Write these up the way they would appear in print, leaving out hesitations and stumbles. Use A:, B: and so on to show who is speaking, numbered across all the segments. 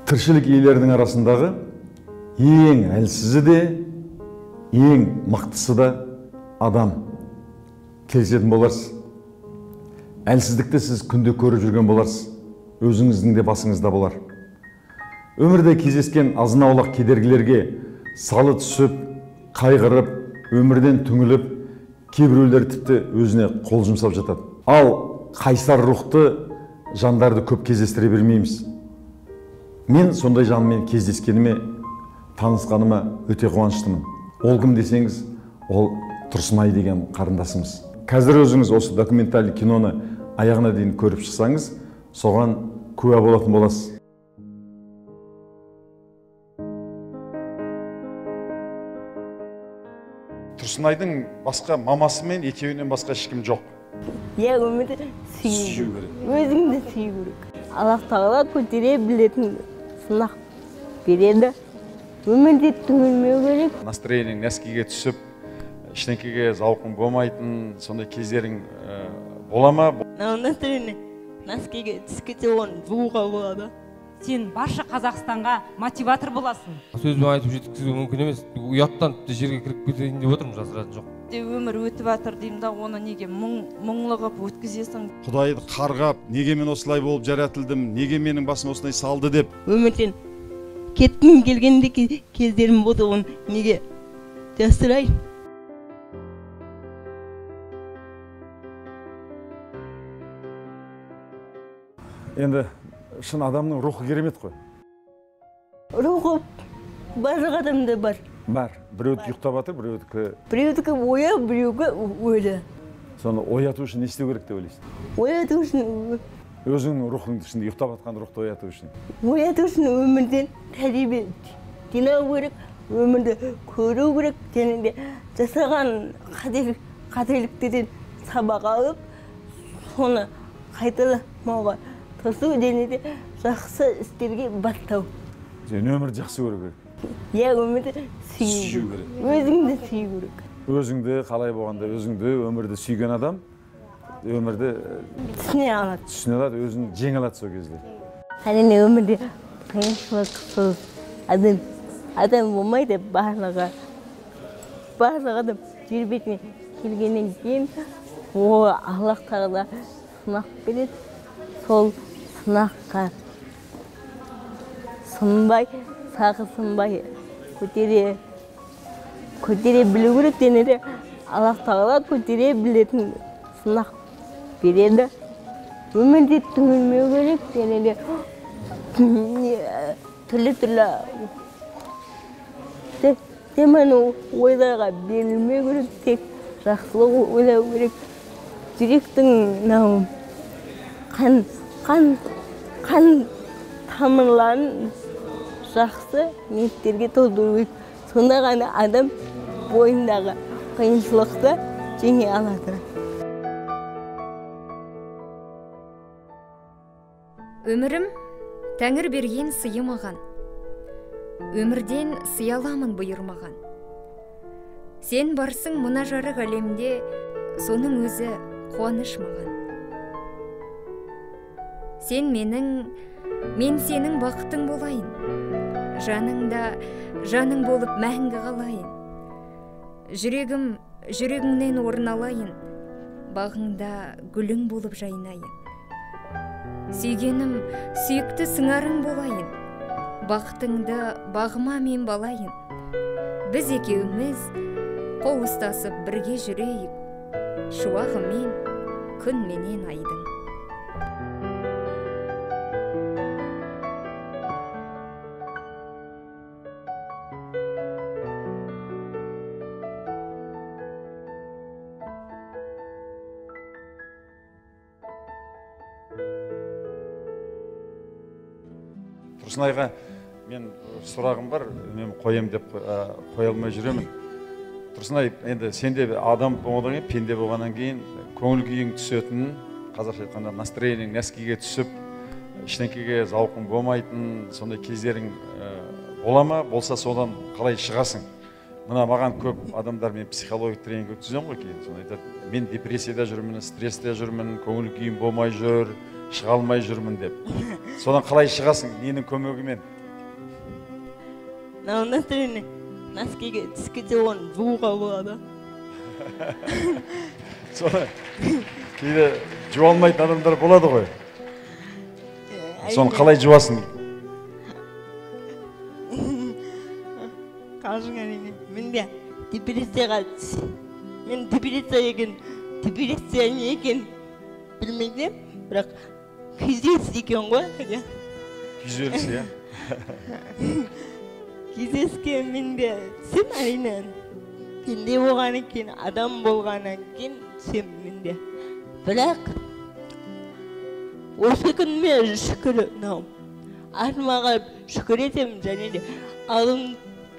A: Тіршілік иелерінің арасындағы ең әлсізі де, ең мықтысы да адам. Келісетін боларсыз. Әлсіздікті сіз күнде көріп жүрген боларсыз. Өзіңіздің де басыңызда болар. Өмірде кездескен азын-аулақ кедергілерге салы түсіп, қайғырып, өмірден түңіліп, кейбіреулер тіпті өзіне қол жұмсап жатады. Ал қайсар рухты жандарды көп кездестіре бермейміз. Мен сондай жанмен кездескеніме, танысқаныма өте қуаныштымын. Ол кім десеңіз, ол Тұрсынай деген қарындасымыз. Қазір өзіңіз осы документальный киноны аяғына дейін көріп шықсаңыз, соған куә болатын боласыз. Тұрсынайдың басқа мамасымен екеуінен басқа ешкім жоқ.
B: Я өмірді сүю керек. Өзіңді сүю керек. Аллах тағала көтере білетін сынақ береді. Өмірде түңілмеу керек.
A: Настроениең нәскиге түсіп, ештеңкеге зауқың болмайтын, сондай кездерің бола ма?
B: Настроение нәскиге түскете оны жууға болады.
C: Сен барша Қазақстанға мотиватор боласың.
D: Сөзбен айтып жеткізу мүмкін емес. Ұяттан жерге кіріп кетейін деп отырмын, жасыратын жоқ.
E: Өмір өтіп жатыр деймін да, оны неге мұңлығып өткізесің?
A: Құдайды қарғап, неге мен осылай болып жаратылдым, неге менің басыма осылай салды деп.
B: Өмірден кеткім келгенде кездерім болды, оны неге жасырайын?
A: Енді шын адамның рухы керемет қой.
B: Рухы барлық адамда бар.
A: Бар. Біреуді ұйықтап жатыр,
B: біреудікі оя, біреугі өлі.
A: Соны ояту үшін не істеу керек деп ойлайсың?
B: Ояту үшін
A: өзіңнің рухың ішінде ұйықтап жатқан рухты ояту үшін.
B: Ояту үшін өмірден тәрбие жинау керек, өмірді көру керек, және де жасаған қателіктерден сабақ алып, соны қайталамауға тырысу, және де жақсы істерге бастау.
A: Сен өмірді жақсы көру керек.
B: Я өмірді сүю керек. Өзіңді сүю керек.
A: Өзіңді қалай болғанда, өзіңді, өмірді сүйген адам өмірді
B: түсіне алады.
A: Түсіне алады, өзін жеңе алады сол кезде.
B: Әрине өмірде қиыншылықсыз адам болмайды, барлығы адам жер бетіне келгеннен кейін ол Аллах тағала сынақ береді. Сол сынаққа сынбай, сағысынбай көтере білу керек, және де Аллах тағала көтере білетін сынақ береді. Өмірде түңілмеу керек, және де түрлі теманы ойларға берілмеу керек, тек жақсылық ойлау керек. Жүректің қан тамырларын жақсы ниеттерге толтыру керек. Сонда ғана адам бойындағы қиыншылықты жеңе алады.
F: Өмірім Тәңір берген сыйы маған. Өмірден сый аламын бұйырмаған. Сен барсың мына жарық әлемде, соның өзі қуаныш маған. Сен мен сенің бақытың болайын. Жаныңда жаның болып мәңгі қалайын. Жүрегіңнен орын алайын. Бағыңда гүлің болып жайнайын. Сүйгенім, сүйікті сыңарың болайын. Бақытыңды бағыма мен балайын. Біз екеуміз қол ұстасып бірге жүрейік. Шуағымен, күн менен айдың.
A: Тұрсынайға мен сұрағым бар, мен қоям деп қоя алмай жүремін. Тұрсынай, енді сен де адам болғаннан кейін, пенде болғаннан кейін көңіл күйің түсетін, қазақша айтқанда настроениең нәскиге түсіп, ештеңкеге зауқың болмайтын, сондай кездерің бола ма? Болса содан қалай шығасың? Мына маған көп адамдар мен психологик тренинг өткіземін ғой кейін. Соны айтады, мен депрессияда жүрмін, стресте жүрмін, көңіл күйім болмай жүр, шыға алмай жүрмін деп. Содан қалай шығасың? Ненің көмегімен?
B: На настроение носкиге түскенде оны жууға болады.
A: Соны кейде жуа алмайтын адамдар болады ғой. Соны қалай жуасың?
B: Қалжың әрине. Менде депрессияға мен депрессия не екен білмеймін, бірақ күйзеліс екен ғой.
A: Күйзеліс, иә?
B: Күйзеліске менде түсем әрине. Пенде болған екен, адам болғаннан кейін түсем менде. Бірақ осы күніме шүкір, артыма шүкір етемін, және де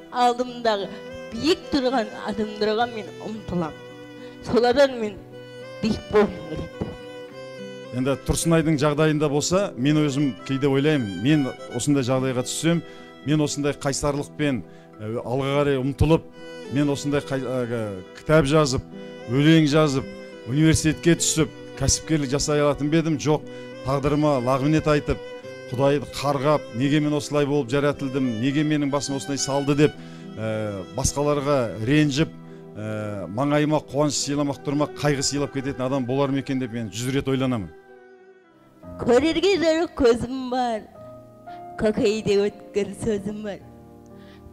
B: алдымдағы биік тұрған адамдарға мен ұмтылам. Солардан мен биік болғым келеді.
A: Енді Тұрсынайдың жағдайында болса, мен өзім кейде ойлаймын, мен осындай жағдайға түссем, мен осындай қайсарлықпен алға қарай ұмтылып, мен осындай кітап жазып, өлең жазып, университетке түсіп, кәсіпкерлік жасай алатын бедім, жоқ, тағдырыма лағынет айтып, Құдайды қарғап, неге мен осылай болып жаратылдым, неге менің басым осылай салды деп, басқаларға ренжіп, маңайыма қуаныш сыйламақ тұрмақ, қайғы сыйлап кететін адам болар ма екен деп мен 100 рет ойланамын.
B: Көрерге жарық көзім бар, көкейде өткір сөзім бар.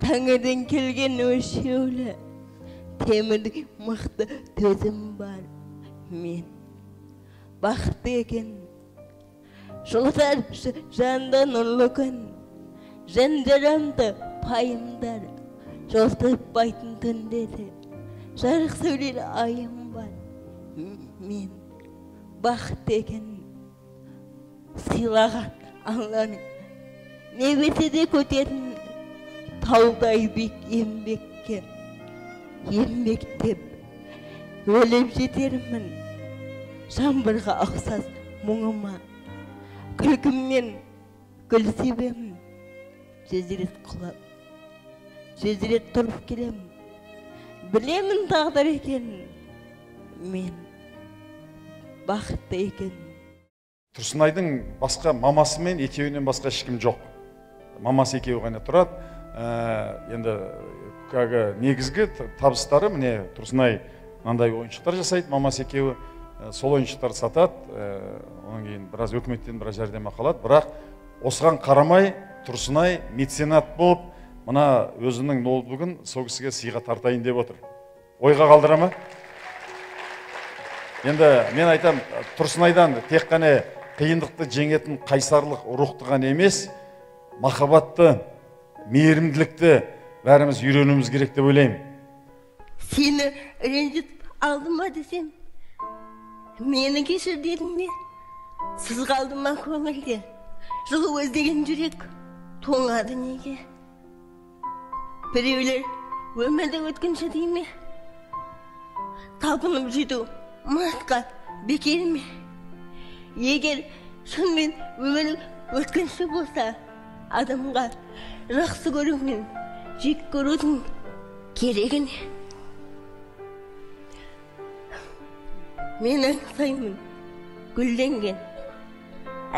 B: Таңырдың келген өшеулі, темірдің мықты төзім бар. Мен бақытты екен, жылытар жанды нұрлы күн, жан жарамды пайымдар, жолтықпайтын түндері, жарық сөйлер айым бар. Мен бақытты екен, сыйлаған Алланың небесіде көтерін таудай бек еңбекке, еңбектеп өліп жетермін жаңбырға ұқсас мұңыма. Күлкімнен гүл себемін, 100 рет құлап, 100 рет тұрып келемін. Білемін тағдыр екенін, мен бақытты екенмін.
A: Тұрсынайдың басқа мамасымен екеуінен басқа ешкім жоқ. Мамасы екеуі ғана тұрады. Енді негізгі табыстары, міне Тұрсынай мынандай ойыншықтар жасайды, мамасы екеуі сол ойыншықтар сатады. Онан кейін біраз өкіметтен біраз жәрдемақы алады, бірақ осыған қарамай Тұрсынай меценат болып, мына өзінің ноутбугын сол кісіге сыйға тартайын деп отыр. Ойға қалдыра ма? Енді мен айтам, Тұрсынайдан тек қана қиындықты жеңетін қайсарлық рухты ғана емес, махаббатты, мейірімділікті бәріміз үйренуіміз керек деп ойлаймын.
B: Сені ренжітіп алдым ба десем, мені кешір дедім бе? Сіз қалды ма көңілде? Жылы өздеген жүрек тоңады неге? Біреулер өмірді өткінші дей ме? Талпынып жету мұратқа бекер ме? Егер шынымен өмір өткінші болса, адамға жақсы көру мен жек көрудің керегі не? Мен аңсаймын гүлденген,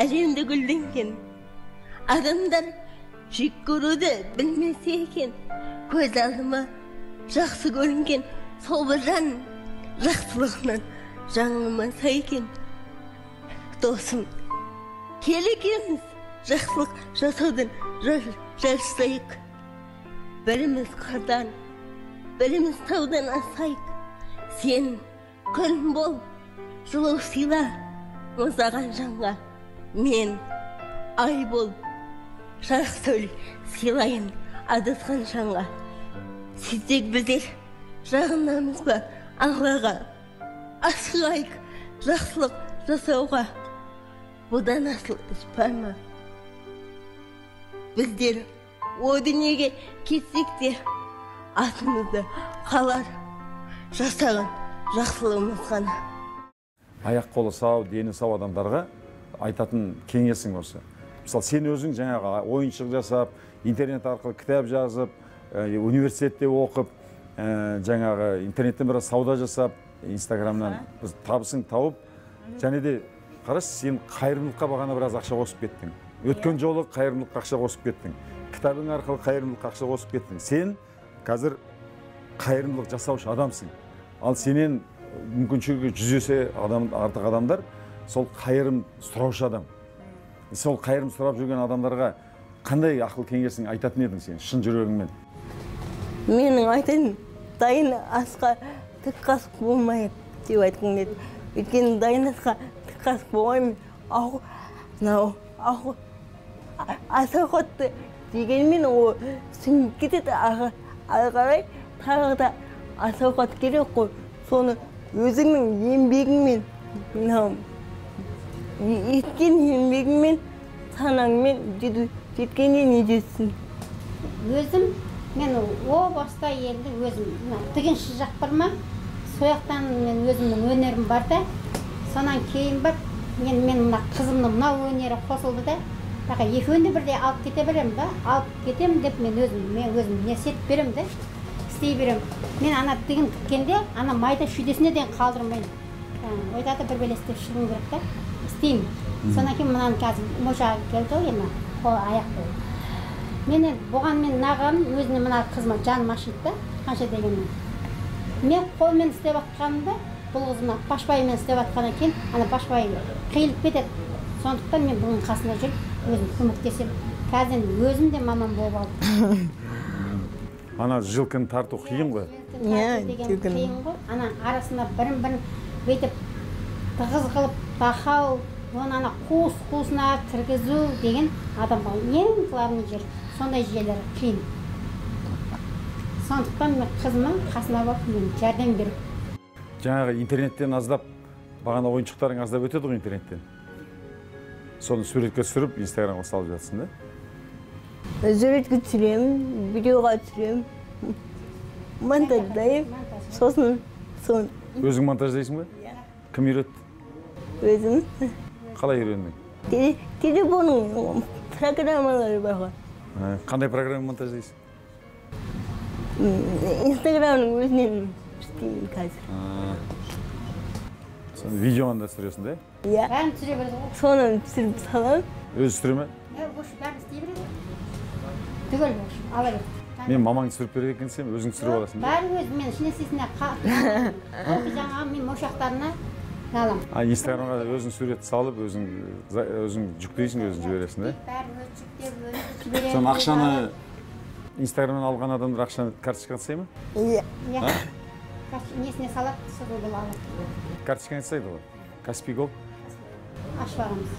B: әлемді гүлденген адамдар жек көруді білмесе екен, көз алдыма жақсы көрінген сол бір жан жақсылығынан жаңылмаса екен. Досым, келекеміз жақсылық жасаудан жарысайық. Біріміз қардан, біріміз таудан асайық. Сен күн бол, жылу сыйла мұздаған жанға. Мен ай бол, жарық сөйле сыйлайын адасқан жанға. Сөйтсек біздер жағынамыз ба Аллаға? Асығайық жақсылық жасауға. Бұдан асыл іс бар ма? Біздер о дүниеге кетсек те атымызды қалар жасаған жақсылығымыз ғана.
A: Аяқ қолы сау, дені сау адамдарға айтатын кеңесің осы. Мысалы, сен өзің жаңағы ойыншық жасап, интернет арқылы кітап жазып, университетте оқып, жаңағы интернеттен біраз сауда жасап, инстаграмнан табысын тауып, және де қараш, сен қайырымдылыққа бағана біраз ақша қосып кеттің. Өткен жолы қайырымдылыққа ақша қосып кеттің. Кітабың арқылы қайырымдылыққа ақша қосып кеттің. Сен қазір қайырымдылық жасаушы адамсың. Ал сенен мүмкіншілігі 100 есе артық адамдар сол қайырым сұраушы адам. Сол қайырым сұрап жүрген адамдарға қандай ақыл кеңесің айтатын едің сен шын жүрегіңмен?
B: Менің айтайын, дайын асқа тік қасық болмайды деп айтқым келді. Өйткені дайын асқа тік қасық болмаймын. Аса қотты дегенмен ол сүңгіп кетеді. Ары қарай тағы да аса қот керек қой. Соны өзіңнің еңбегіңмен, еткен еңбегіңмен, санаңмен жеткенге не жетсін?
G: Өзім, мен о баста елді өзім тігінші жақтырма, сояқтан мен өзімнің өнерім бар да, сонан кейін бар, мен мына қызымның мына өнері қосылды да, екеуінде бірде алып кете берем ба, алып кетем деп мен өзім не сетіп берем да, істей берем. Мен ана тігін тіккенде, ана майда шүйдесіне дейін қалдырмайын. Ойдады бір белестеп шығын керек та, істеймін. Сонан кейін мұнан қазір мошаға келді ғой, ема, қол аяқ болды. Мен бұған мен нағам өзіне мына қызыма жаным ашиды да, қанша дегенмен. Мен қолмен істеп атқанымда, бұл қызыма башбайымен істеп атқаннан кейін, ана башбай қиылып кетеді. Сондықтан мен бұның қасында жүріп, өзім көмектесем. Қазір өзім де мамам болып алдым.
A: Ана жылқыны тарту қиын ғой?
G: Қиын ғой. Ана арасында бірін-бірін бүйтіп тығыз қылып, тақау, оны ана қуыс-қуысына кіргізу деген адамға ең главный жер. Сондай жерлер қиын. Сондықтан мен қызымның қасына болып мен жәрдем беру.
A: Жаңағы интернеттен аздап, бағана ойыншықтарың аздап өтеді ғой интернеттен. Соны суретке түсіріп, инстаграмға салып жатсың да?
B: Суретке түсіремін, видеоға түсіремін, монтаждаймын, сосын сон.
A: Өзің монтаждайсың ба? Кім үйретті?
B: Өзім.
A: Қалай үйрендің?
B: Телефонның программалары бар ғой.
A: Қандай программа монтаждайсың?
B: Инстаграмның өзінен істеймін қазір.
A: Соны видеоны да түсіресің да?
B: Иә.
G: Бәрін түсіре береді ғой.
B: Соны түсіріп саламын.
A: Өзі түсіре ме?
G: Бәрін істей береді. Түгел бош, ала береді.
A: Мен мамаң түсіріп береді екенсем, өзің түсіріп аласың ба?
G: Бәрі өзі мен ішінесесіне жаңағы мен мошақтарына алам.
A: Инстаграмға өзің сурет салып, өзің жүктейсің, өзің жібересің да?
G: Бәрі өзі жүктеп, өзі жібереді.
A: Соны ақшаны Инстаграмнан алған адамдар ақшаны карточкаға сай ма?
B: Иә.
G: Несіне салады, соны бұл алады.
A: Карточканы сайды ғой? Каспий Гол?
G: Ашып арамыз.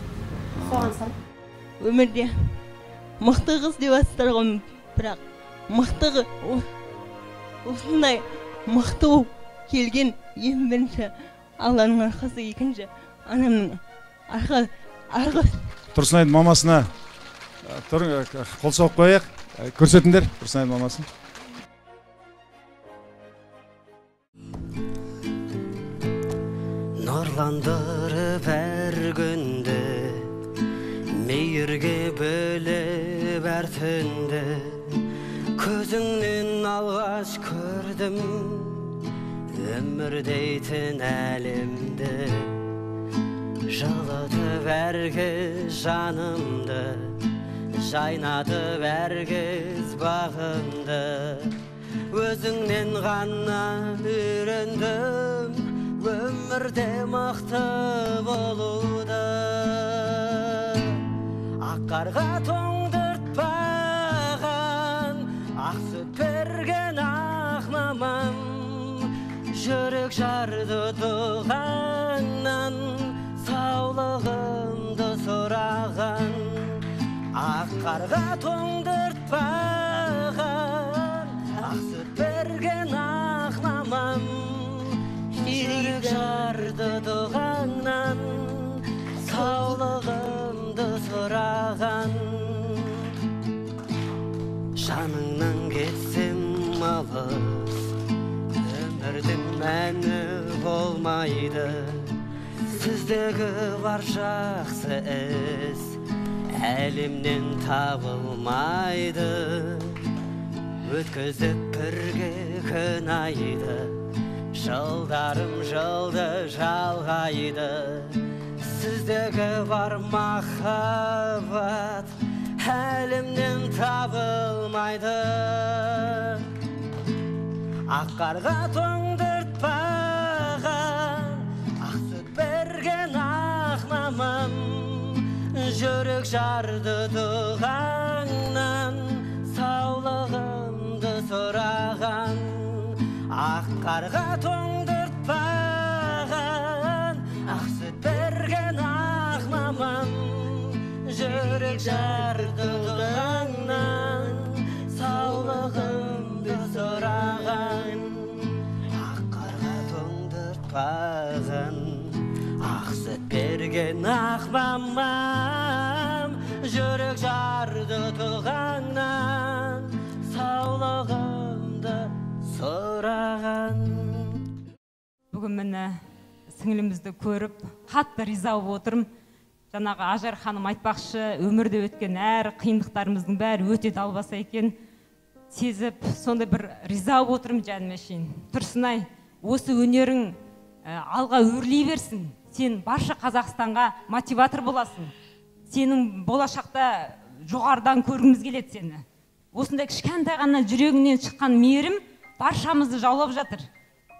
G: Соған салып.
B: Өмірде мықты қыз деп атыстар ғой, бірақ мықты осындай мықты келген ең бірінші Алланың арқасы, екінші анамның арқасы.
A: Тұрсынайдың мамасына қол соғып қояйық. Көрсетіңдер Тұрсынайдың мамасын.
H: Нұрландырып әр күнді, мейірге бөліп әр түнді, көзіңнен алғаш көрдім өмір дейтін әлемді, жылытып әркез жанымды, жайнатып әркез бағымды, өзіңнен ғана үйрендім өмірде мықты болуды. Ақ қарға тоңдыртпаған, ақ сүт берген ақ мамам, жүрек жарды туғаннан, саулығымды сұраған. Ақ қарға тоңдыртпаған, ақ сүт берген ақ мамам, жүрек жарды туғаннан, саулығымды сұраған. Жаныңнан кетсем алыс, өмірдің мәні болмайды, сіздегі бар жақсы іс әлемнен табылмайды. Өткізіп бірге күн айды, жылдарым жылды жалғайды, Sizdeki var mахаббат Әлімнен табылмайды Ақ қарға тоңдыртпаған Ақ сүт берген ақ намым Жүрек жарды туғаннан Саулығымды сұраған Ақ қарға тоңдыртпаған Ақ сүт берген ақ намым Жүрек жарды туғаннан Саулығымды сұраған Ақ қарға тоңдыртпаған Ақ сүт берген ақ мамам Жүрек жарды туғаннан Саулығымды сұраған.
C: Бүгін міне сіңілімізді көріп, қатты риза болып отырмын. Жаңағы Ажар ханым айтпақшы, өмірде өткен әр қиындықтарымыздың бәрі өте далбаса екен. Сезіп, сондай бір риза болып отырмын жаныма шейін. Тұрсынай, осы өнерің алға өрлей берсін. Сен барша Қазақстанға мотиватор боласың. Сенің болашақта жоғарыдан көргіміз келеді сені. Осындай кішкентай ғана жүрегіңнен шыққан мейірім баршамызды жаулап жатыр.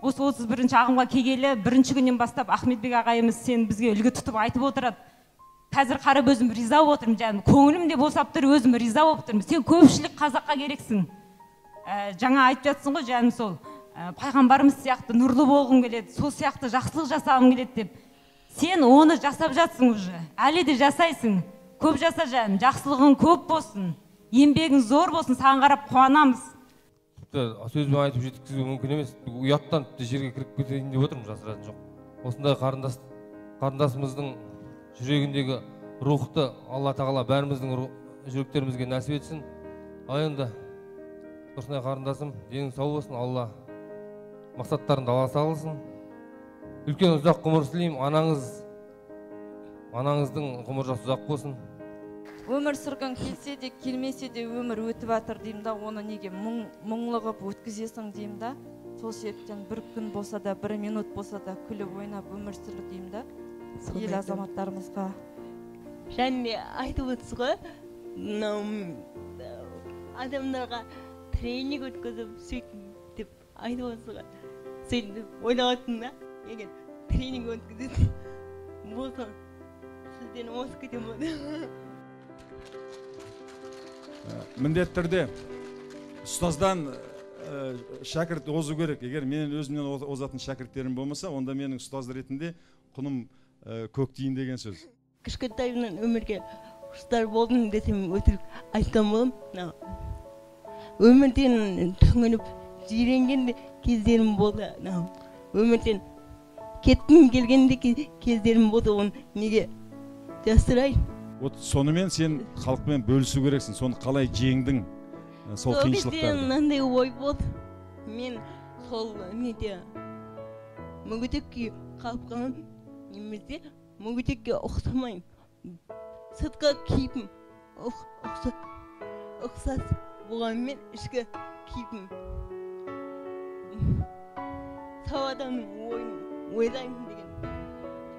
C: Осы 31-ші ағымға келгелі бірінші күннен бастап Ахметбек ағайымыз сен бізге үлгі тұтып айтып отырады. Қазір қарап өзім риза болып отырмын жаным. Көңілім де босап тұр, өзім риза болып тұрмын. Сен көпшілік қазаққа керексің. Жаңа айтып жатсың ғой жаным, сол пайғамбарымыз сияқты нұрлы болғым келеді, сол сияқты жақсылық жасағым келеді деп. Сен оны жасап жатсың уже. Әлі де жасайсың. Көп жаса жаным, жақсылығың көп болсын. Еңбегің зор болсын, саған қарап қуанамыз.
D: Сөзбен айтып жеткізу мүмкін емес. Ұяттан жерге кіріп кетейін деп отырмын, жасыратын жоқ. Осындай қарындасымыздың жүрегіндегі рухты Алла тағала бәріміздің жүректерімізге нәсіп етсін. Енді осындай қарындасым, денің сау болсын, Алла мақсаттарыңды ала салсын. Үлкен ұзақ ғұмыр тілеймін, анаңыздың ғұмыр жасы ұзақ болсын.
E: Өмір сүргің келсе де келмесе де өмір өтіп жатыр деймін да, оны неге мұңлығып өткізесің деймін да. Сол себептен бір күн болса да, бір минут болса да күліп ойнап өмір сүр деймін да. Ел азаматтарымызға.
B: Және айтып отырсыз ғой, адамдарға тренинг өткізіп сөйтіп деп айтып отырсыз ғой. Сөйтіп ойлап отырмын да, егер тренинг өткізетін болсам, сізден осы кетем болды.
A: Міндетті түрде ұстаздан шәкірт озу керек. Егер менің өзімнен озатын шәкірттерім болмаса, онда менің ұстаз ретінде құным көк тиін деген сөз.
B: Кішкентайымнан өмірге ұстаз болдым десем өтірік айтқан болам. Өмірден түңіліп жиренген кездерім болды. Өмірден кеткім келген кездерім болды. Оны неге жасырайын?
A: Сонымен сен халықпен бөлісу керексің. Соны қалай жеңдің сол қиыншылықтарды?
B: Сол кезде мынандай ой болды. Мен сол неде мүгедекке қалып қалған немесе мүгедекке ұқсамаймын. Сыртқы кейпім ұқсас болғанмен ішкі кейпім сау адамның ойын ойлаймын деген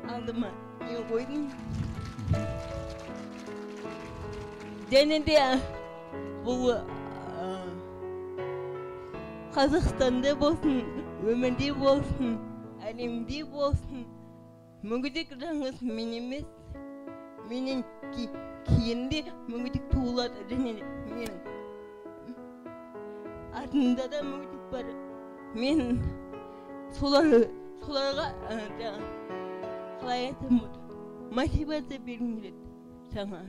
B: алдыма не қойдым. Және де бұл Қазақстанда болсын, өмірде болсын, әлемде болсын, мүгедек жаңғыз мен емес, менен кейінде мүгедек туылады, және менің артымда да мүгедек бар. Мен соларға қалай айтам отыр, мотивация бергім келеді жаңа.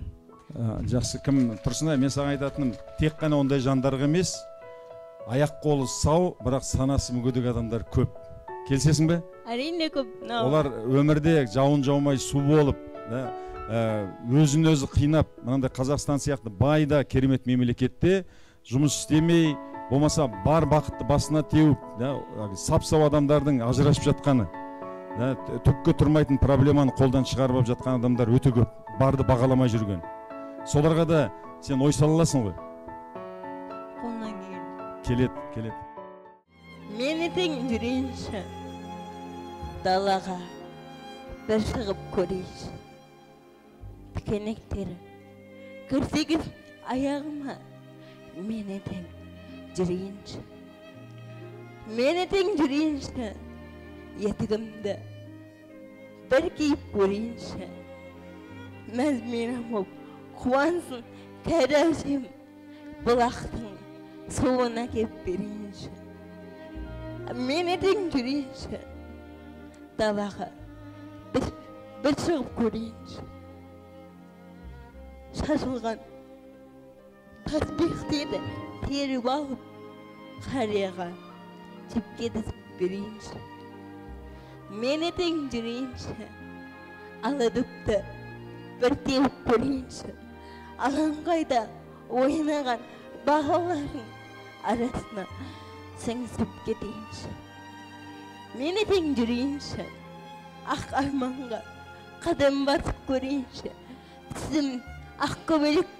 A: Жақсы, кім Тұрсынай, мен саған айтатыным, тек қана ондай жандарға емес, аяқ қолы сау, бірақ санасы мүгедек адамдар көп. Келісесің бе?
B: Әрине көп.
A: Олар өмірде жауын жаумай су болып, өзін өзі қинап, мынандай Қазақстан сияқты байда керемет мемлекетте жұмыс істемей, болмаса бар бақытты басына теуіп, сап-сау адамдардың ажырасып жатқаны, түкке тұрмайтын проблеманы қолдан шығарып жатқан адамдар өте көп, барды бағаламай жүрген. Соларға да сен ой сала аласың ғой?
B: Қолынан
A: келеді.
B: Мені тең жүрейінші, далаға бір шығып көрейінші. тікенектері кірсегіз аяғыма мені тең жүрейінші. Мені тең жүрейінші, етігімді бір киіп көрейінші. Мәз мейрам боп қуансын кәрі әжем, бұлақтың суына кеп берейінші. Мені тең жүрейінші, далаға бір шығып көрейінші. Шашылған таспихтеді теріп алып, қарияға жіпке дізіп берейінші. Мені тең жүрейінші, алыдыпты бір теуіп көрейінші. Алаңқайда ойнаған бағалардың арасына сіңісіп кетейінші. Мені тең жүрейінші, ақ арманға қадам басып көрейінші. Түсім ақкөбелек,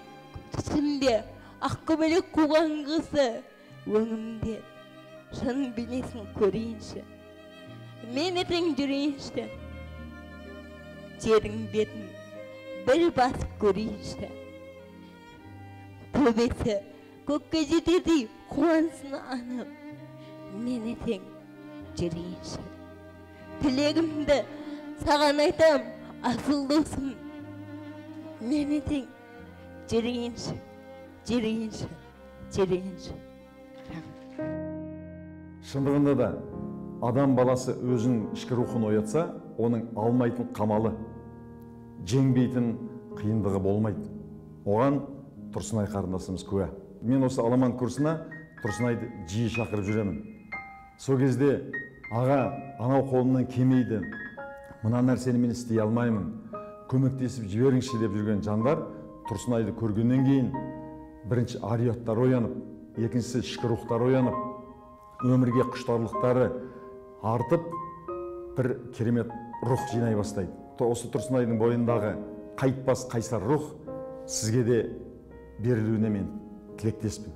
B: түсімде ақкөбелек қуған қызы, өңімде шын бейнесін көрейінші. Мені тең жүрейінші, жердің бетін бір басып көрейінші. Төбесі көкке жетердей қуансын анам, мені тең жүрейінші. Тілегімді саған айтам, асыл досым, мені тең жүрейінші, жүрейінші, жүрейінші.
A: Шындығында да адам баласы өзінің ішкі рухын оятса, оның алмайтын қамалы, жеңбейтін қиындығы болмайды. Оған Тұрсынай қарындасымыз куә. Мен осы аламан курсына Тұрсынайды жиі шақырып жүремін. Сол кезде аға, анау қолымнан келмейді, мына нәрсені мен істей алмаймын, көмектесіп жіберіңші деп жүрген жандар Тұрсынайды көргеннен кейін бірінші ар-ұяттар оянып, екіншісі ішкі рухтар оянып, өмірге құштарлықтары артып, бір керемет рух жинай бастайды. Осы Тұрсынайдың бойындағы қайтпас қайсар рух сізге де берілуіне мен тілектеспін.